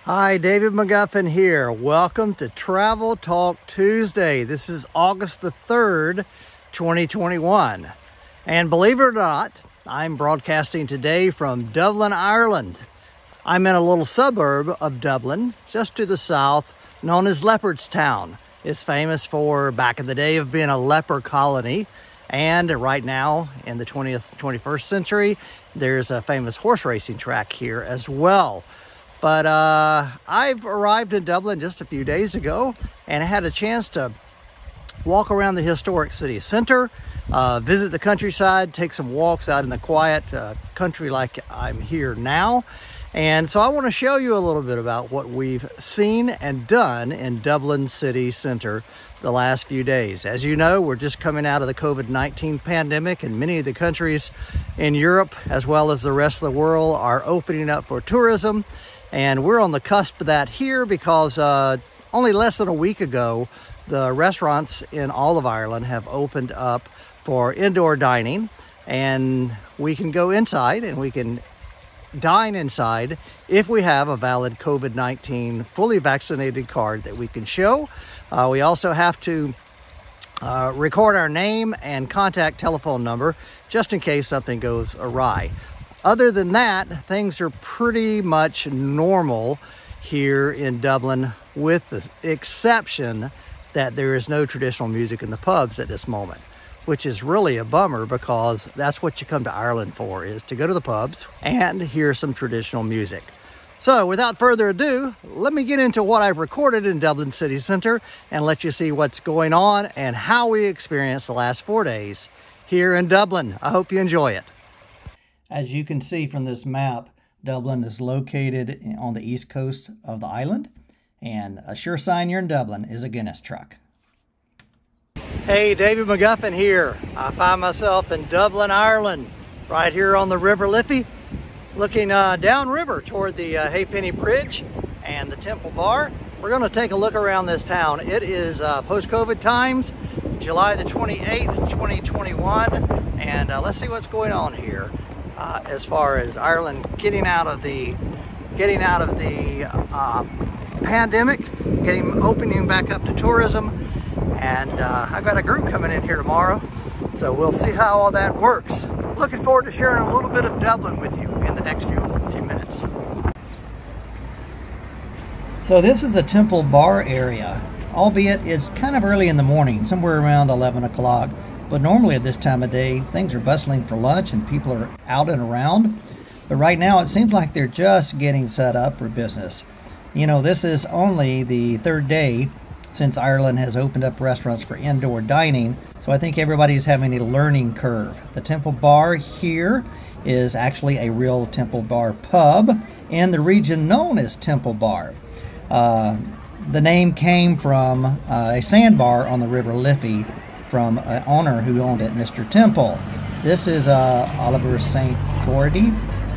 Hi, David McGuffin here. Welcome to Travel Talk Tuesday. This is August the 3rd, 2021. And believe it or not, I'm broadcasting today from Dublin, Ireland. I'm in a little suburb of Dublin, just to the south, known as Leopardstown. It's famous for, back in the day, of being a leper colony. And right now, in the 21st century, there's a famous horse racing track here as well. But I've arrived in Dublin just a few days ago and had a chance to walk around the historic city center, visit the countryside, take some walks out in the quiet country like I'm here now. And so I want to show you a little bit about what we've seen and done in Dublin city center the last few days. As you know, we're just coming out of the COVID-19 pandemic, and many of the countries in Europe, as well as the rest of the world, are opening up for tourism. And we're on the cusp of that here because only less than a week ago, the restaurants in all of Ireland have opened up for indoor dining, and we can go inside and we can dine inside if we have a valid COVID-19 fully vaccinated card that we can show. We also have to record our name and contact telephone number just in case something goes awry. Other than that, things are pretty much normal here in Dublin, with the exception that there is no traditional music in the pubs at this moment, which is really a bummer because that's what you come to Ireland for, is to go to the pubs and hear some traditional music. So without further ado, let me get into what I've recorded in Dublin City Centre and let you see what's going on and how we experienced the last 4 days here in Dublin. I hope you enjoy it. As you can see from this map, Dublin is located on the east coast of the island, and a sure sign you're in Dublin is a Guinness truck. Hey, David McGuffin here. I find myself in Dublin, Ireland, right here on the River Liffey, looking downriver toward the Halfpenny Bridge and the Temple Bar. We're going to take a look around this town. It is post-COVID times, July the 28th, 2021, and let's see what's going on here. As far as Ireland getting out of the pandemic, opening back up to tourism, and I've got a group coming in here tomorrow, so we'll see how all that works. Looking forward to sharing a little bit of Dublin with you in the next few minutes. So this is the Temple Bar area, albeit it's kind of early in the morning, somewhere around 11 o'clock. But normally at this time of day, things are bustling for lunch and people are out and around. But right now, it seems like they're just getting set up for business. You know, this is only the third day since Ireland has opened up restaurants for indoor dining. So I think everybody's having a learning curve. The Temple Bar here is actually a real Temple Bar pub in the region known as Temple Bar. The name came from a sandbar on the River Liffey, from an owner who owned it, Mr. Temple. This is Oliver St. Gordy,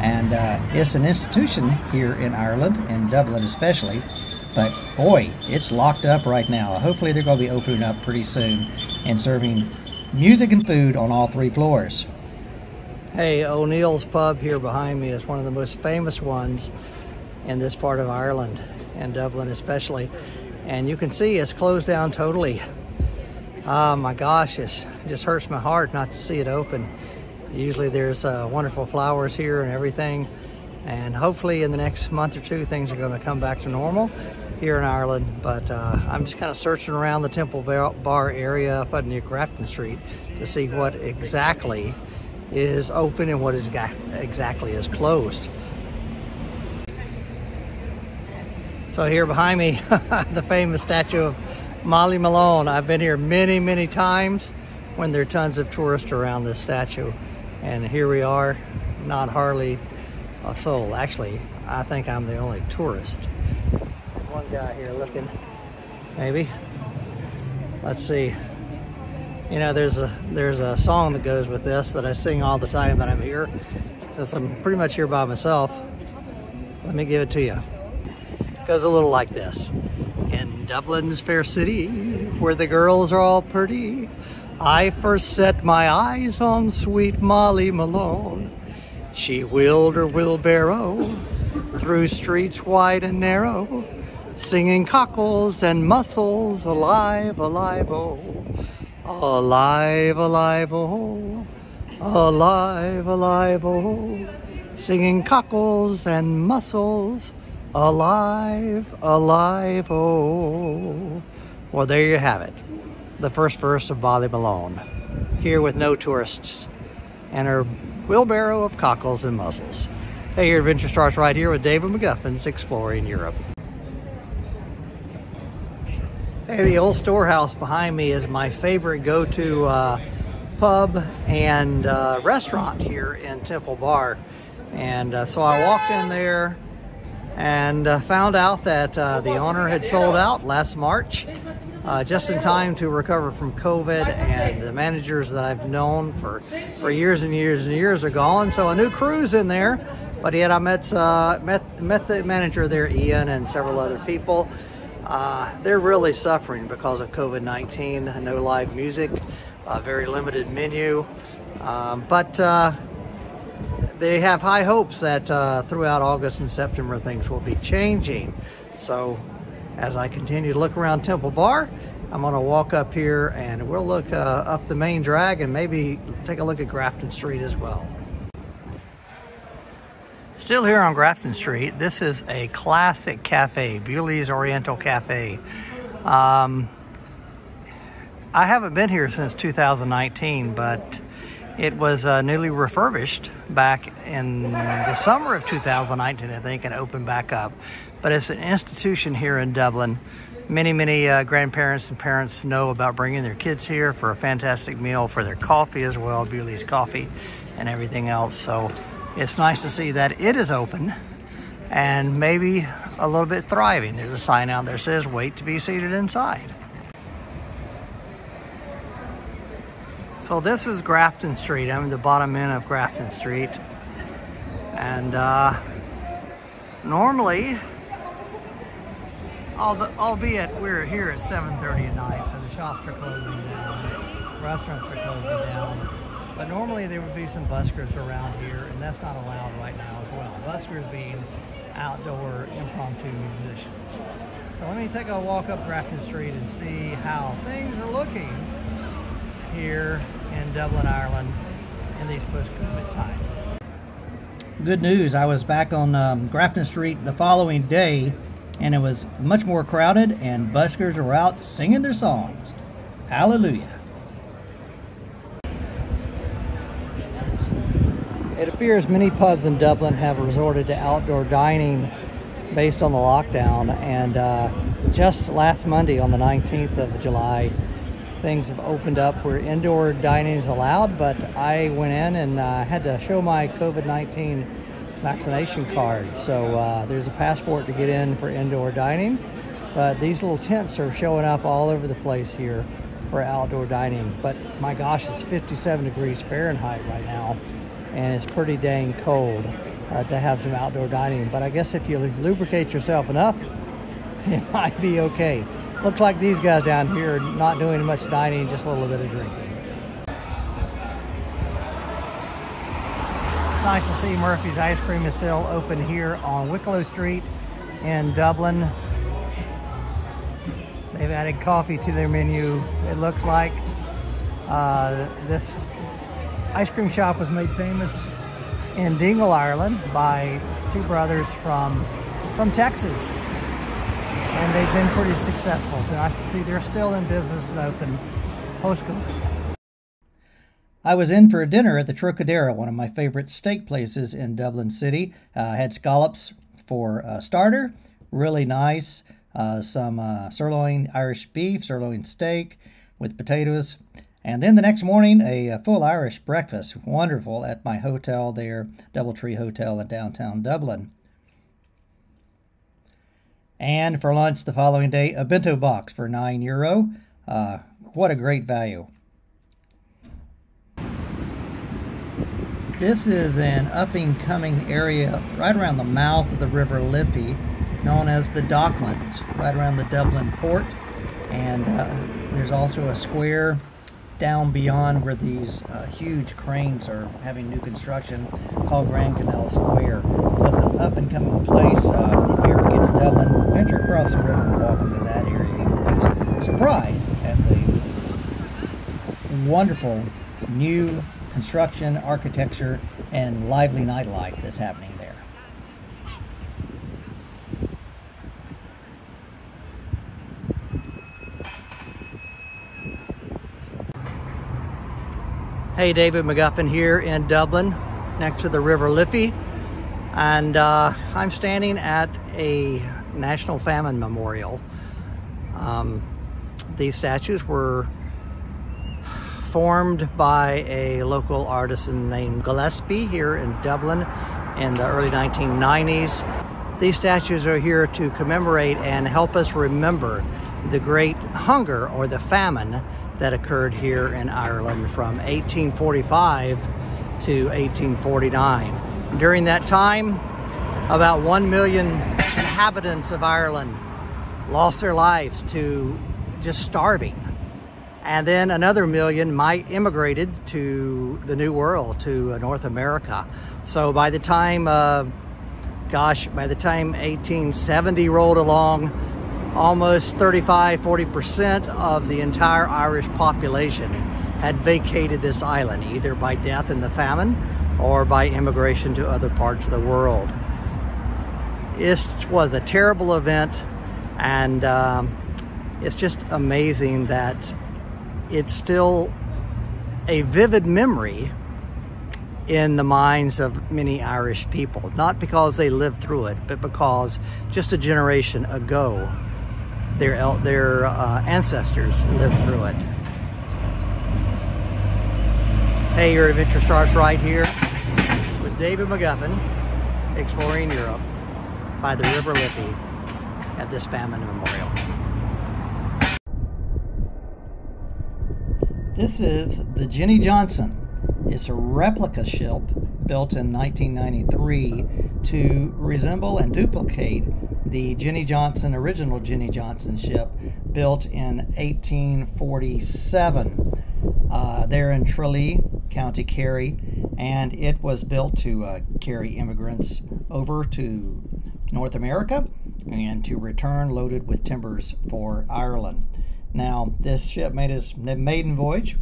and it's an institution here in Ireland, in Dublin especially, but boy, it's locked up right now. Hopefully they're going to be opening up pretty soon and serving music and food on all 3 floors. Hey, O'Neill's Pub here behind me is one of the most famous ones in this part of Ireland, and Dublin especially, and you can see it's closed down totally. Oh my gosh, it just hurts my heart not to see it open. Usually there's wonderful flowers here and everything, and hopefully in the next month or two things are going to come back to normal here in Ireland. But I'm just kind of searching around the Temple Bar area up near Grafton Street to see what exactly is open and what is exactly is closed. So here behind me, the famous statue of Molly Malone. I've been here many, many times when there are tons of tourists around this statue. And here we are, not hardly a soul. Actually, I think I'm the only tourist. One guy here looking, maybe. Let's see. You know, there's a song that goes with this that I sing all the time that I'm here. Since I'm pretty much here by myself, let me give it to you. It goes a little like this. In Dublin's fair city, where the girls are all pretty, I first set my eyes on sweet Molly Malone. She wheeled her wheelbarrow through streets wide and narrow, singing cockles and mussels, alive, alive, oh, alive, alive, oh, alive, alive, oh, singing cockles and mussels, alive, alive, oh. Well, there you have it. The first verse of Bali Malone, here with no tourists and her wheelbarrow of cockles and mussels. Hey, your adventure starts right here with David McGuffin's Exploring Europe. Hey, the old storehouse behind me is my favorite go-to pub and restaurant here in Temple Bar. And so I walked in there and found out that the owner had sold out last March, just in time to recover from COVID, and the managers that I've known for years and years and years are gone. So a new crew's in there, but yet I met the manager there, Ian, and several other people. They're really suffering because of COVID-19, no live music, very limited menu, but they have high hopes that throughout August and September things will be changing. So as I continue to look around Temple Bar, I'm going to walk up here and we'll look up the main drag and maybe take a look at Grafton Street as well. Still here on Grafton Street, this is a classic cafe, Bewley's Oriental Cafe. I haven't been here since 2019, but it was newly refurbished back in the summer of 2019, I think, and opened back up. But it's an institution here in Dublin. Many grandparents and parents know about bringing their kids here for a fantastic meal, for their coffee as well, Bewley's coffee and everything else. So it's nice to see that it is open and maybe a little bit thriving. There's a sign out there that says, "Wait to be seated inside." So this is Grafton Street. I'm at the bottom end of Grafton Street. And normally, albeit we're here at 7:30 at night, so the shops are closing down, restaurants are closing down. But normally there would be some buskers around here, and that's not allowed right now as well. Buskers being outdoor impromptu musicians. So let me take a walk up Grafton Street and see how things are looking here in Dublin, Ireland in these post-COVID times. Good news, I was back on Grafton Street the following day, and it was much more crowded, and buskers were out singing their songs. Hallelujah. It appears many pubs in Dublin have resorted to outdoor dining based on the lockdown, and just last Monday on the 19th of July, things have opened up where indoor dining is allowed, but I went in and had to show my COVID-19 vaccination card. So there's a passport to get in for indoor dining, but these little tents are showing up all over the place here for outdoor dining. But my gosh, it's 57 degrees Fahrenheit right now, and it's pretty dang cold to have some outdoor dining. But I guess if you lubricate yourself enough, it might be okay. Looks like these guys down here are not doing much dining, just a little bit of drinking. It's nice to see Murphy's Ice Cream is still open here on Wicklow Street in Dublin. They've added coffee to their menu. It looks like this ice cream shop was made famous in Dingle, Ireland by two brothers from Texas. And they've been pretty successful. So nice to see they're still in business and open post-COVID. I was in for a dinner at the TROCADERO, one of my favorite steak places in Dublin City. Had scallops for a starter, really nice. Some sirloin Irish beef, sirloin steak with potatoes. And then the next morning, a full Irish breakfast, wonderful, at my hotel there, Doubletree Hotel in downtown Dublin. And for lunch the following day, a bento box for €9. What a great value. This is an up-and-coming area right around the mouth of the River Liffey, known as the Docklands, right around the Dublin port. And there's also a square down beyond where these huge cranes are having new construction, called Grand Canal Square. So it's an up and coming place. If you ever get to Dublin, venture across the river and walk into that area. You'll be surprised at the wonderful new construction, architecture, and lively nightlife that's happening there. Hey, David McGuffin here in Dublin, next to the River Liffey, and I'm standing at a National Famine Memorial. These statues were formed by a local artisan named Gillespie here in Dublin in the early 1990s. These statues are here to commemorate and help us remember the great hunger or the famine that occurred here in Ireland from 1845 to 1849. During that time, about 1 million inhabitants of Ireland lost their lives to just starving. And then another million immigrated to the New World, to North America. So by the time, by the time 1870 rolled along, almost 35–40% of the entire Irish population had vacated this island, either by death in the famine or by immigration to other parts of the world. It was a terrible event, and it's just amazing that it's still a vivid memory in the minds of many Irish people, not because they lived through it, but because just a generation ago, their ancestors lived through it. Hey, your adventure starts right here with David McGuffin exploring Europe by the River Liffey at this famine memorial. This is the Jenny Johnson. It's a replica ship built in 1993 to resemble and duplicate the original Jenny Johnson ship built in 1847 there in Tralee, County Kerry, and it was built to carry immigrants over to North America and to return loaded with timbers for Ireland. Now, this ship made its maiden voyage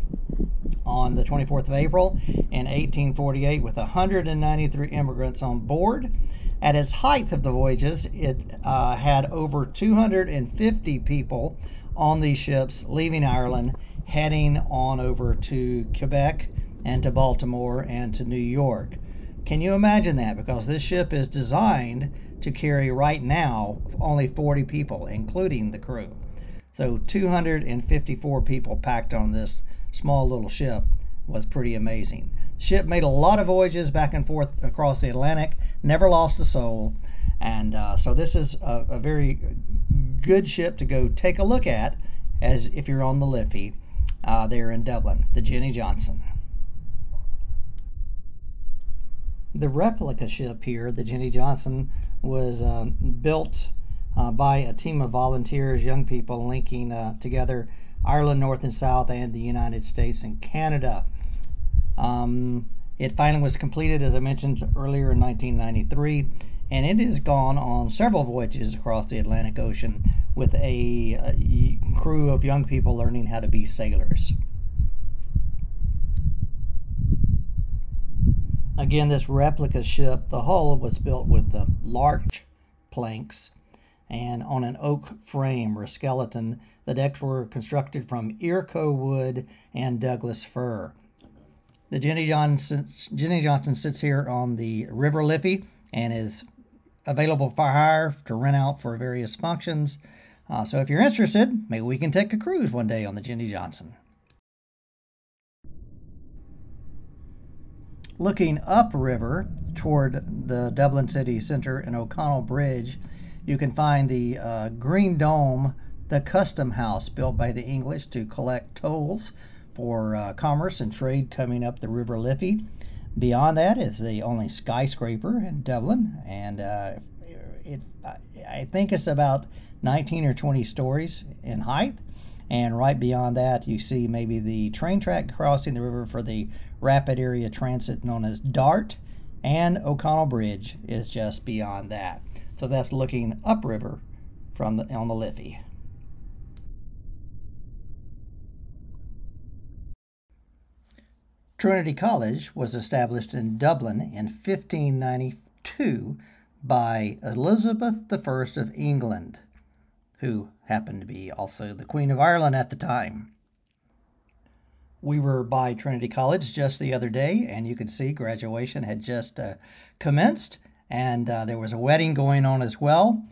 on the 24th of April in 1848 with 193 immigrants on board. At its height of the voyages, it had over 250 people on these ships leaving Ireland, heading on over to Quebec and to Baltimore and to New York. Can you imagine that? Because this ship is designed to carry right now only 40 people, including the crew. So 254 people packed on this small little ship was pretty amazing. The ship made a lot of voyages back and forth across the Atlantic, never lost a soul, and so this is a very good ship to go take a look at as if you're on the Liffey there in Dublin, the Jenny Johnson. The replica ship here, the Jenny Johnson, was built by a team of volunteers, young people linking together Ireland, North and South, and the United States and Canada. It finally was completed, as I mentioned earlier, in 1993, and it has gone on several voyages across the Atlantic Ocean with a crew of young people learning how to be sailors. Again, this replica ship, the hull was built with the larch planks and on an oak frame or skeleton. The decks were constructed from Irco wood and Douglas fir. The Jenny Johnson sits here on the River Liffey and is available for hire to rent out for various functions. So if you're interested, maybe we can take a cruise one day on the Jenny Johnson. Looking upriver toward the Dublin city center in O'Connell Bridge, you can find the Green Dome, the custom house built by the English to collect tolls for commerce and trade coming up the River Liffey. Beyond that is the only skyscraper in Dublin, and I think it's about 19 or 20 stories in height. And right beyond that, you see maybe the train track crossing the river for the rapid area transit known as DART, and O'Connell Bridge is just beyond that. So that's looking upriver from on the Liffey. Trinity College was established in Dublin in 1592 by Elizabeth I of England, who happened to be also the Queen of Ireland at the time. We were by Trinity College just the other day, and you can see graduation had just commenced, and there was a wedding going on as well.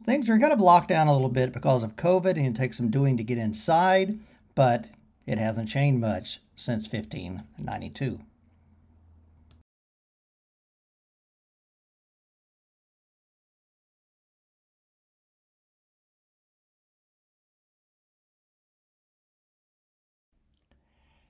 Things are kind of locked down a little bit because of COVID, and it takes some doing to get inside, but it hasn't changed much since 1592.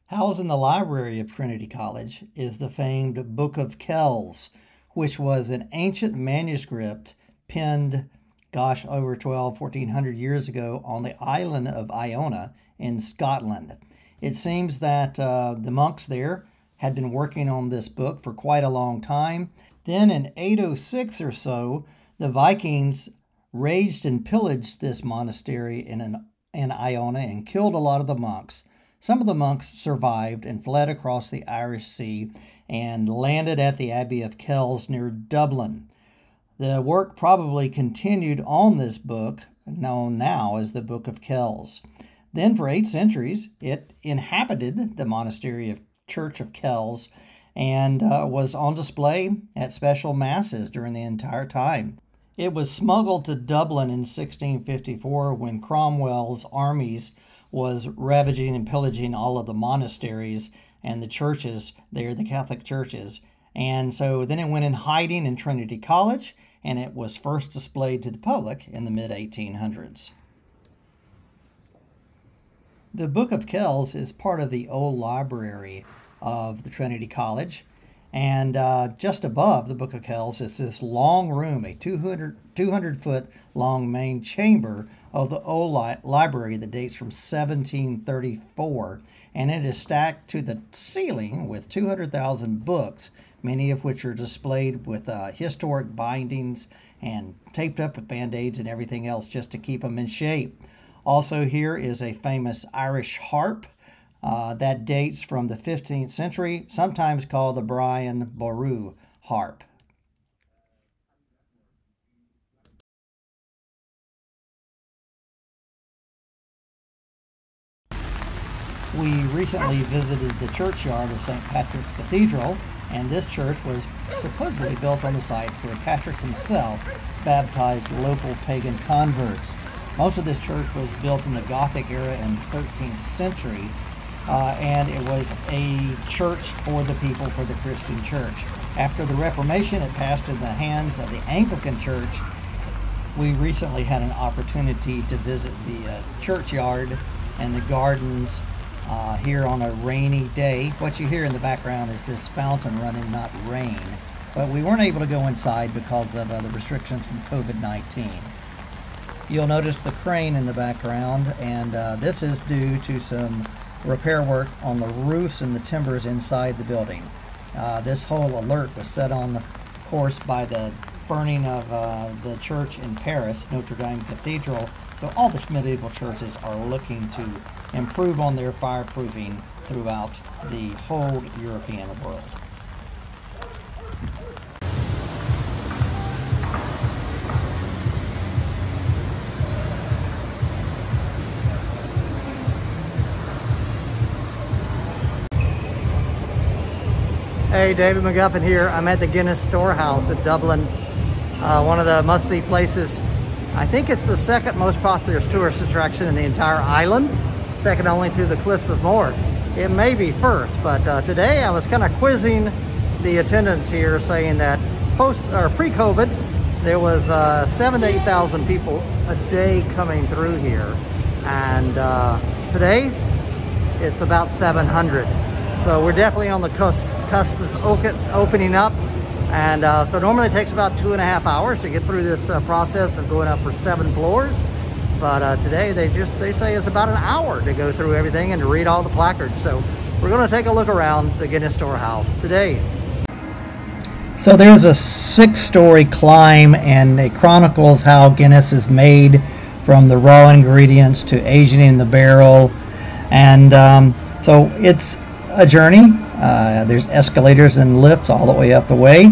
Housed in the library of Trinity College is the famed Book of Kells, which was an ancient manuscript penned, over 1400 years ago on the island of Iona in Scotland. It seems that the monks there had been working on this book for quite a long time. Then in 806 or so, the Vikings raged and pillaged this monastery in Iona and killed a lot of the monks. Some of the monks survived and fled across the Irish Sea and landed at the Abbey of Kells near Dublin. The work probably continued on this book, known now as the Book of Kells. Then for 8 centuries, it inhabited the monastery of Church of Kells and was on display at special masses during the entire time. It was smuggled to Dublin in 1654 when Cromwell's armies was ravaging and pillaging all of the monasteries and the churches there, the Catholic churches. And so then it went in hiding in Trinity College, and it was first displayed to the public in the mid-1800s. The Book of Kells is part of the old library of the Trinity College, and just above the Book of Kells is this long room, a 200-foot long main chamber of the old library that dates from 1734, and it is stacked to the ceiling with 200,000 books, many of which are displayed with historic bindings and taped up with band-aids and everything else just to keep them in shape. Also here is a famous Irish harp that dates from the 15th century, sometimes called the Brian Boru harp. We recently visited the churchyard of St. Patrick's Cathedral, and this church was supposedly built on the site where Patrick himself baptized local pagan converts. Most of this church was built in the Gothic era in the 13th century, and it was a church for the people, for the Christian church. After the Reformation, it passed in the hands of the Anglican Church. We recently had an opportunity to visit the churchyard and the gardens here on a rainy day. What you hear in the background is this fountain running, not rain. But we weren't able to go inside because of the restrictions from COVID-19. You'll notice the crane in the background, and this is due to some repair work on the roofs and the timbers inside the building. This whole alert was set on course by the burning of the church in Paris, Notre Dame Cathedral. So all the medieval churches are looking to improve on their fireproofing throughout the whole European world. Hey, David McGuffin here. I'm at the Guinness Storehouse in Dublin, one of the must-see places. I think it's the second most popular tourist attraction in the entire island, second only to the Cliffs of Moher. It may be first, but today I was kind of quizzing the attendants here, saying that pre-COVID there was 7,000 to 8,000 people a day coming through here, and today it's about 700. So we're definitely on the cusp of opening up, and so normally it takes about 2.5 hours to get through this process of going up for 7 floors. But today they say it's about an hour to go through everything and to read all the placards. So we're going to take a look around the Guinness Storehouse today. So there's a 6-story climb, and it chronicles how Guinness is made from the raw ingredients to aging in the barrel. And so it's a journey. There's escalators and lifts all the way up the way.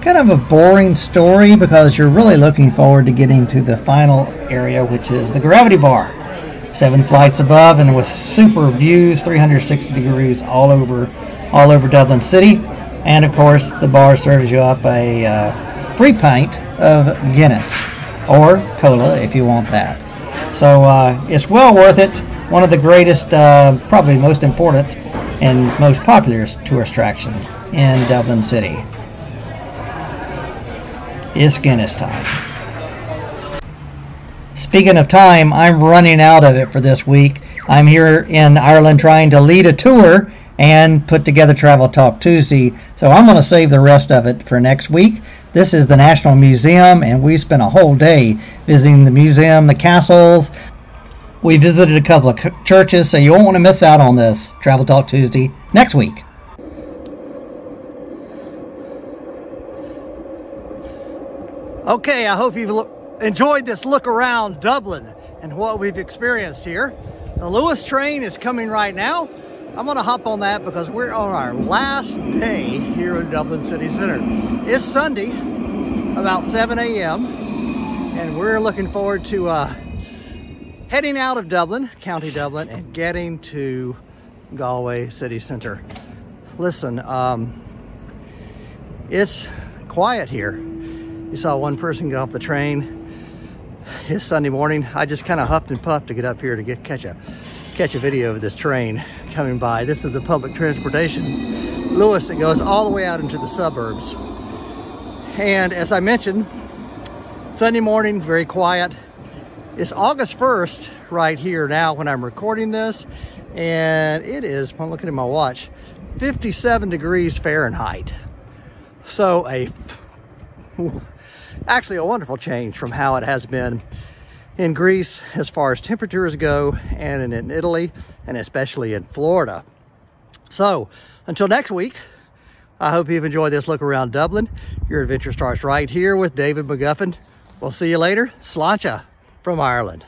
Kind of a boring story because you're really looking forward to getting to the final area, which is the gravity bar. 7 flights above and with super views, 360 degrees all over Dublin City. And of course, the bar serves you up a free pint of Guinness or cola if you want that. So it's well worth it. One of the greatest, probably most important and most popular tourist attraction in Dublin City. It's Guinness time. Speaking of time, I'm running out of it for this week. I'm here in Ireland trying to lead a tour and put together Travel Talk Tuesday, so I'm going to save the rest of it for next week. This is the National Museum, and we spent a whole day visiting the museum, the castles. We visited a couple of churches, so you won't want to miss out on this Travel Talk Tuesday next week. Okay, I hope you've enjoyed this look around Dublin and what we've experienced here. The Lewis train is coming right now. I'm going to hop on that because we're on our last day here in Dublin City Center. It's Sunday, about 7 a.m., and we're looking forward to heading out of Dublin, County Dublin, and getting to Galway City Center. Listen, it's quiet here. You saw one person get off the train. It's Sunday morning. I just kind of huffed and puffed to get up here to catch a video of this train coming by. This is the public transportation Lewis that goes all the way out into the suburbs. And as I mentioned, Sunday morning, very quiet. It's August 1st right here now when I'm recording this, and it is, I'm looking at my watch, 57 degrees Fahrenheit. So actually a wonderful change from how it has been in Greece as far as temperatures go, and in Italy, and especially in Florida. So until next week, I hope you've enjoyed this look around Dublin. Your adventure starts right here with David McGuffin. We'll see you later. Sláinte from Ireland.